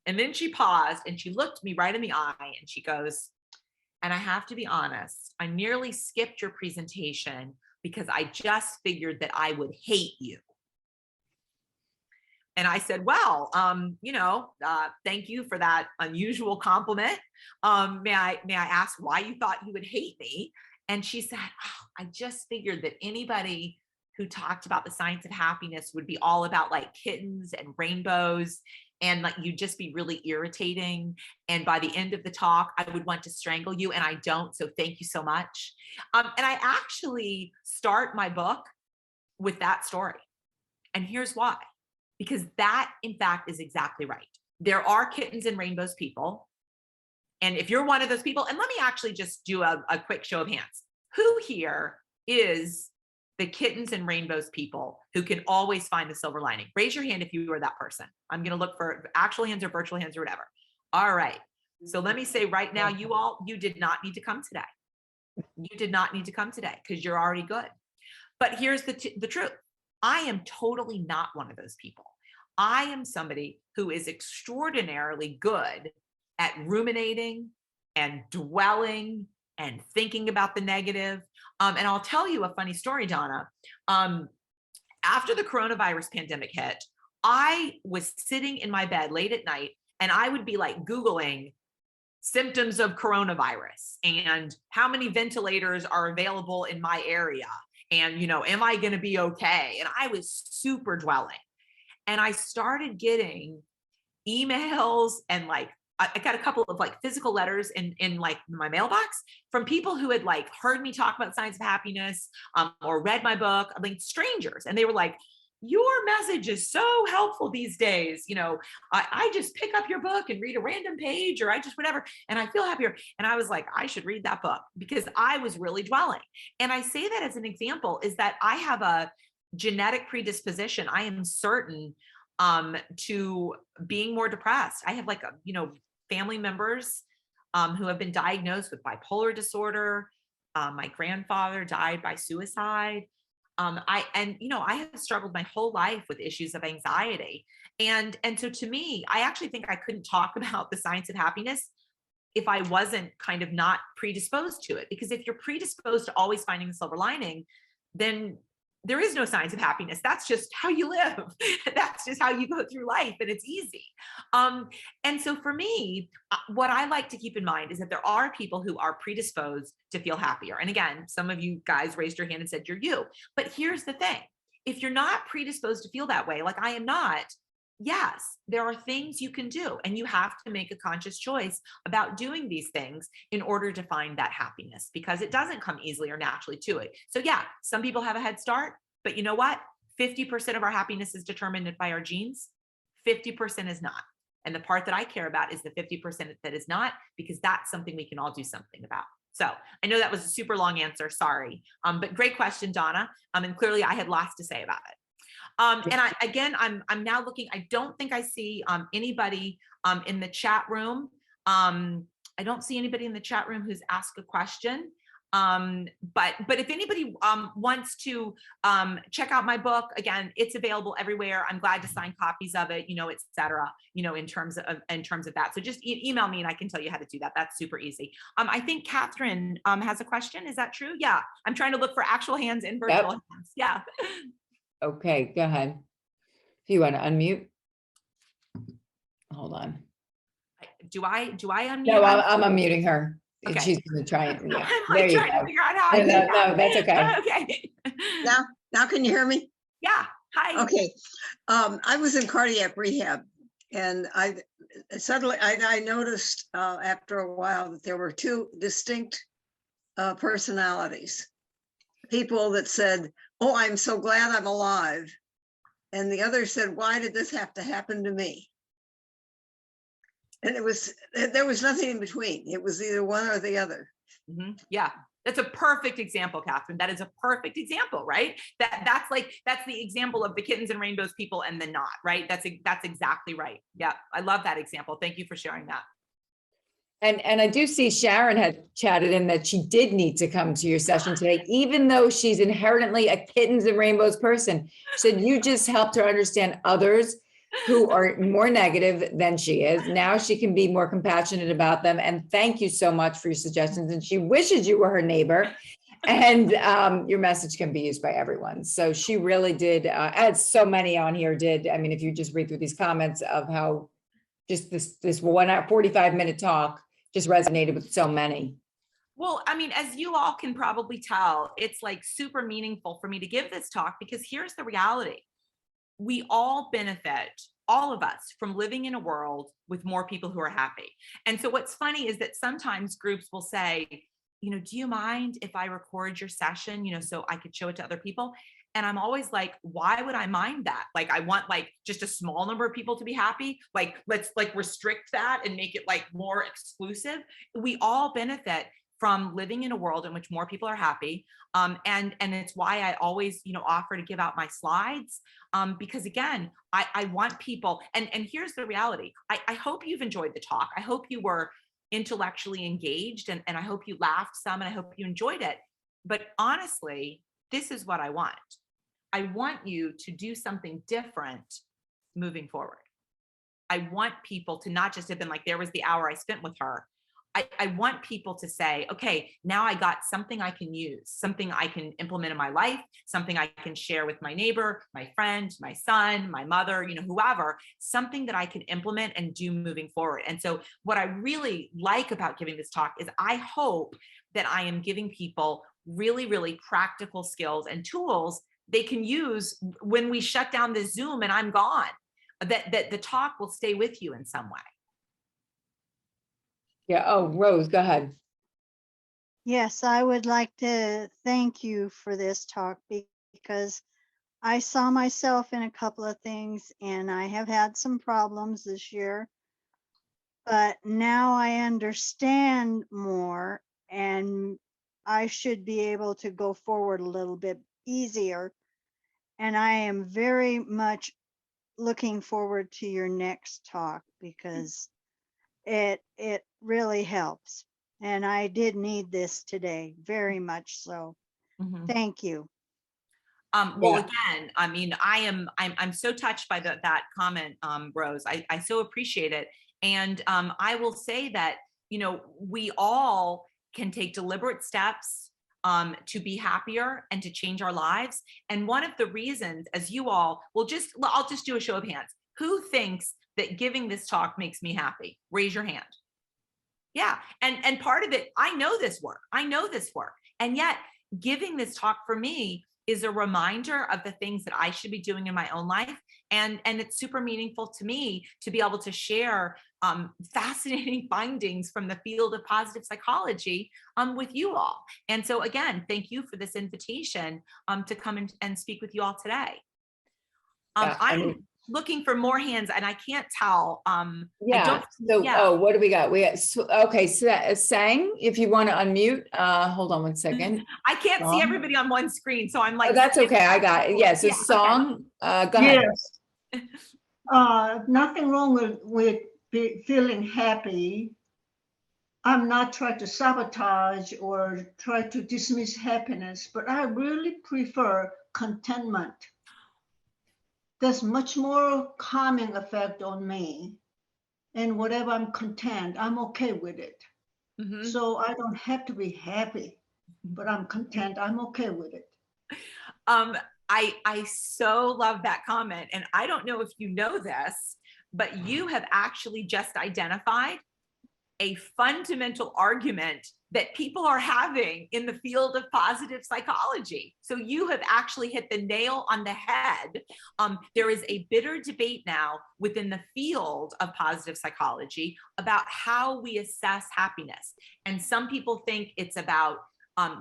And then she paused and she looked me right in the eye and she goes, and I have to be honest, I nearly skipped your presentation because I just figured that I would hate you. And I said, well, thank you for that unusual compliment. May I ask why you thought you would hate me? And she said, I just figured that anybody who talked about the science of happiness would be all about like kittens and rainbows. And like, you'd just be really irritating. And by the end of the talk, I would want to strangle you. And I don't. So thank you so much. And I actually start my book with that story. And here's why. Because that, in fact, is exactly right. There are kittens and rainbows people. And if you're one of those people, and let me actually just do a quick show of hands. Who here is the kittens and rainbows people who can always find the silver lining? Raise your hand if you are that person. I'm going to look for actual hands or virtual hands or whatever. All right. So let me say right now, you did not need to come today. You did not need to come today because you're already good. But here's the truth. I am totally not one of those people. I am somebody who is extraordinarily good at ruminating and dwelling and thinking about the negative. And I'll tell you a funny story, Donna. After the coronavirus pandemic hit, I was sitting in my bed late at night and I would be like Googling symptoms of coronavirus and how many ventilators are available in my area. And, am I going to be okay? And I was super dwelling. And I started getting emails and like I got a couple of like physical letters in like my mailbox from people who had like heard me talk about Science of Happiness, or read my book, like strangers. And they were like, your message is so helpful these days. I just pick up your book and read a random page, or I just whatever, and I feel happier. And I was like, I should read that book, because I was really dwelling. And I say that as an example is that I have a genetic predisposition. I am certain to being more depressed. I have like, family members who have been diagnosed with bipolar disorder. My grandfather died by suicide. I have struggled my whole life with issues of anxiety. And so to me, I actually think I couldn't talk about the Science of Happiness if I wasn't kind of not predisposed to it. Because if you're predisposed to always finding the silver lining, then there is no Science of Happiness. That's just how you live. That's just how you go through life, and it's easy. And so for me, what I like to keep in mind is that there are people who are predisposed to feel happier. And again, some of you guys raised your hand and said you're you. But here's the thing. If you're not predisposed to feel that way, like I am not, yes, there are things you can do, and you have to make a conscious choice about doing these things in order to find that happiness, because it doesn't come easily or naturally to it. So yeah, some people have a head start, but you know what? 50% of our happiness is determined by our genes. 50% is not. And the part that I care about is the 50% that is not, because that's something we can all do something about. So I know that was a super long answer, sorry. But great question, Donna. And clearly I had lots to say about it. And I'm now looking, I don't think I see anybody in the chat room. I don't see anybody in the chat room who's asked a question. But if anybody wants to check out my book, again, it's available everywhere. I'm glad to sign copies of it, et cetera, in terms of that. So just email me and I can tell you how to do that. That's super easy. I think Catherine has a question. Is that true? Yeah. I'm trying to look for actual hands in virtual hands. Yeah. Okay, go ahead. If you want to unmute. Hold on. Do I unmute? No, I'm unmuting her. Okay. She's going to try it. Yeah. I'm like trying to figure out how I do No, that. that's okay. Okay. Now can you hear me? Yeah. Hi. Okay. I was in cardiac rehab, and I suddenly noticed after a while that there were two distinct personalities. People that said, "Oh, I'm so glad I'm alive," and the other said, "Why did this have to happen to me?" And there was nothing in between. It was either one or the other. Mm-hmm. Yeah, that's a perfect example, Catherine. That is a perfect example, right? That's the example of the kittens and rainbows people and the not, right? That's exactly right. Yeah, I love that example. Thank you for sharing that. And I do see Sharon had chatted in that she did need to come to your session today, even though she's inherently a kittens and rainbows person. So you just helped her understand others who are more negative than she is. Now she can be more compassionate about them. And thank you so much for your suggestions. And she wishes you were her neighbor. And your message can be used by everyone. So she really did, as so many on here did. I mean, if you just read through these comments of how just this 1 hour, 45-minute talk just resonated with so many. Well, I mean, as you all can probably tell, it's like super meaningful for me to give this talk, because here's the reality. We all benefit, all of us, from living in a world with more people who are happy. And so what's funny is that sometimes groups will say, do you mind if I record your session, so I could show it to other people? And I'm always like, why would I mind that? Like, I want like just a small number of people to be happy. Like, let's like restrict that and make it like more exclusive. We all benefit from living in a world in which more people are happy. And it's why I always, offer to give out my slides. Because again, I want people, and here's the reality. I hope you've enjoyed the talk. I hope you were intellectually engaged, and I hope you laughed some, and I hope you enjoyed it. But honestly, this is what I want. I want you to do something different moving forward. I want people to not just have been like, there was the hour I spent with her. I want people to say, okay, now I got something I can use, something I can implement in my life, something I can share with my neighbor, my friend, my son, my mother, whoever, something that I can implement and do moving forward. And so what I really like about giving this talk is I hope that I am giving people really, really practical skills and tools they can use when we shut down the Zoom and I'm gone, that the talk will stay with you in some way. Yeah, oh, Rose, go ahead. Yes, I would like to thank you for this talk because I saw myself in a couple of things and I have had some problems this year. But now I understand more and I should be able to go forward a little bit easier. And I am very much looking forward to your next talk because it really helps. And I did need this today, very much so. Mhm. Thank you. Well, Yeah. again, I mean, I'm so touched by that comment, Rose. I so appreciate it. And I will say that, you know, we all can take deliberate steps to be happier and to change our lives. And one of the reasons, as you all I'll just do a show of hands. Who thinks that giving this talk makes me happy? Raise your hand. Yeah. And part of it, I know this work. And yet giving this talk for me is a reminder of the things that I should be doing in my own life. And it's super meaningful to me to be able to share fascinating findings from the field of positive psychology with you all. And so again, thank you for this invitation to come and speak with you all today. Yeah, I I'm mean- looking for more hands and I can't tell. Yeah, so, oh, what do we got? We got, okay, Sang, if you want to unmute, hold on one second. I can't see Song? everybody on one screen, so I'm like. Oh, that's okay, I got it. Yeah, so Yeah, okay. Song, go ahead. Yes. Nothing wrong with feeling happy. I'm not trying to sabotage or try to dismiss happiness, but I really prefer contentment. There's much more calming effect on me. And whatever I'm content, I'm okay with it. Mhm. So I don't have to be happy, but I'm content, I'm okay with it. I so love that comment. And I don't know if you know this, but you have actually just identified a fundamental argument that people are having in the field of positive psychology. So you have actually hit the nail on the head. There is a bitter debate now within the field of positive psychology about how we assess happiness. And some people think it's about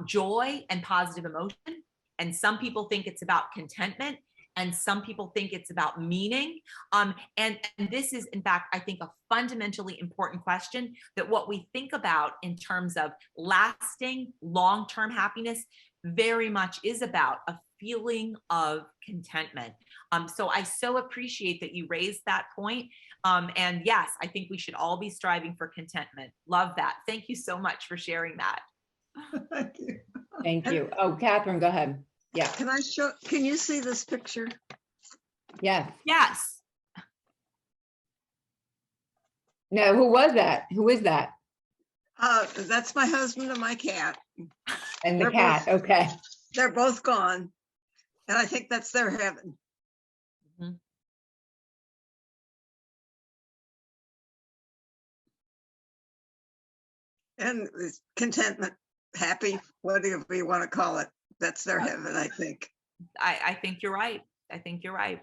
joy and positive emotion. And some people think it's about contentment. And some people think it's about meaning. And this is, in fact, I think a fundamentally important question that what we think about in terms of lasting long-term happiness very much is about a feeling of contentment. So I so appreciate that you raised that point. And yes, I think we should all be striving for contentment. Love that. Thank you so much for sharing that. Thank you. Thank you. Oh, Catherine, go ahead. Yeah, Can you see this picture? yeah. Yes. No, who was that? Who is that? That's my husband and my cat. And the They're cat, both- okay. They're both gone. And I think that's their heaven. Mhm. And it's contentment, happy, whatever you want to call it. That's their heaven, I think. I think you're right. I think you're right.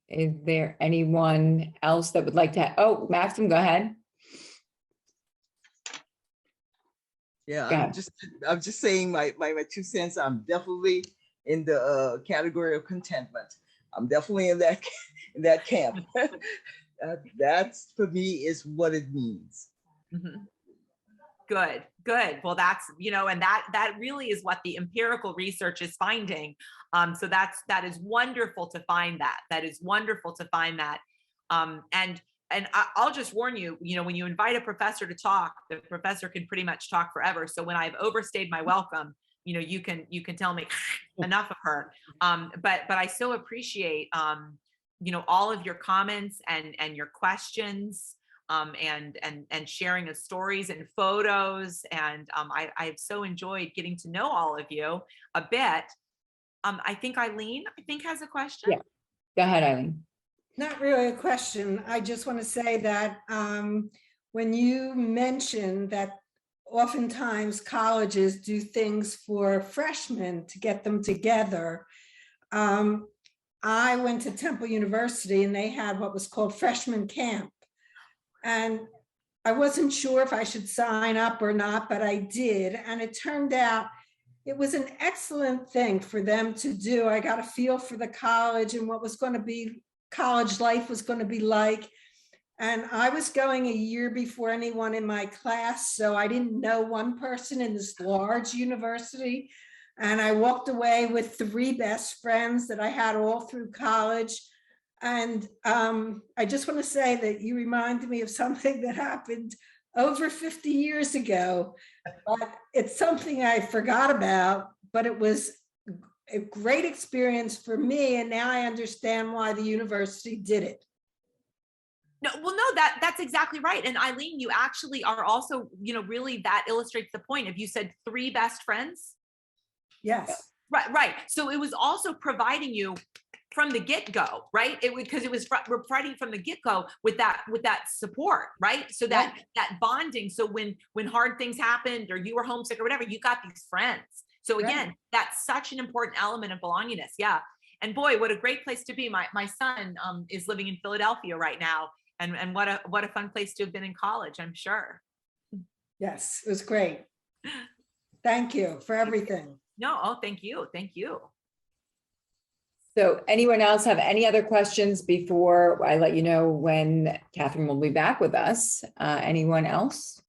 Is there anyone else that would like to, oh, Maxim, go ahead. Yeah, Go I'm ahead. just saying my 2 cents. I'm definitely in the category of contentment. I'm definitely in that camp. That's for me is what it means. Mhm. Good, good. Well, that's, you know, and that really is what the empirical research is finding. So that is wonderful to find that. That is wonderful to find that. And I'll just warn you, you know, when you invite a professor to talk, the professor can pretty much talk forever. So when I've overstayed my welcome, you know, you can tell me enough of her. But I so appreciate, you know, all of your comments and your questions. And sharing of stories and photos. And I've so enjoyed getting to know all of you a bit. I think Eileen, has a question. Yeah. Go ahead, Eileen. Not really a question. I just want to say that when you mentioned that oftentimes colleges do things for freshmen to get them together, I went to Temple University and they had what was called freshman camp. And I wasn't sure if I should sign up or not, but I did. And it turned out it was an excellent thing for them to do. I got a feel for the college and what was going to be, college life was going to be like. And I was going a year before anyone in my class, so I didn't know one person in this large university. And I walked away with 3 best friends that I had all through college. And I just want to say that you reminded me of something that happened over 50 years ago. But it's something I forgot about, but it was a great experience for me. And now I understand why the university did it. No, well, no, that's exactly right. And Eileen, you actually are also, really that illustrates the point. If you said 3 best friends. Yes. Right. So it was also providing you from the get-go, right? Because it was providing from the get-go with that support, right? So that bonding. So when hard things happened or you were homesick or whatever, you got these friends. So again, that's such an important element of belongingness. Yeah. And boy, what a great place to be. My son is living in Philadelphia right now. And what a fun place to have been in college, I'm sure. Yes, it was great. Thank you for everything. No, thank you. Thank you. So anyone else have any other questions before I let you know when Catherine will be back with us? Anyone else?